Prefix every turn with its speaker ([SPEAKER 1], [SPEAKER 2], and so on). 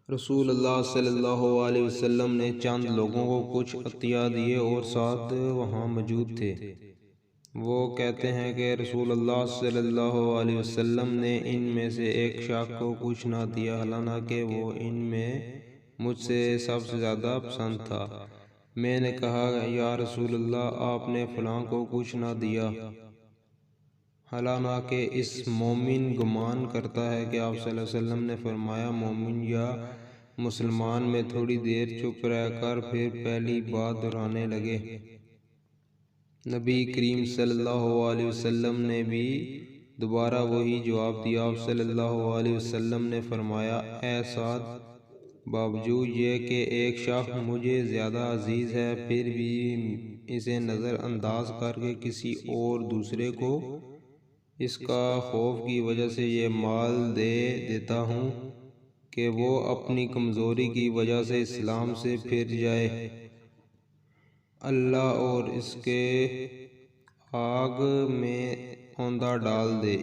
[SPEAKER 1] رسول اللہ صلی اللہ علیہ وسلم نے چند لوگوں کو کچھ عطیہ دیے اور ساتھ وہاں موجود تھے۔ وہ کہتے ہیں کہ رسول اللہ صلی اللہ علیہ وسلم نے ان میں سے ایک شخص کو کچھ نہ دیا، حالانکہ وہ ان میں مجھ سے سب سے زیادہ پسند تھا۔ میں نے کہا، یا رسول اللہ، آپ نے فلاں کو کچھ نہ دیا، حالانکہ اس مومن گمان کرتا ہے کہ آپ صلی اللہ علیہ وسلم نے فرمایا، مومن یا مسلمان میں تھوڑی دیر چپ رہ کر پھر پہلی بات دہرانے لگے۔ نبی کریم صلی اللہ علیہ وسلم نے بھی دوبارہ وہی جواب دیا۔ آپ صلی اللہ علیہ وسلم نے فرمایا، اے سعد، باوجود یہ کہ ایک شخص مجھے زیادہ عزیز ہے، پھر بھی اسے نظر انداز کر کے کسی اور دوسرے کو اس کا خوف کی وجہ سے یہ مال دے دیتا ہوں کہ وہ اپنی کمزوری کی وجہ سے اسلام سے پھر جائے، اللہ اور اس کے آگ میں اوندھا ڈال دے۔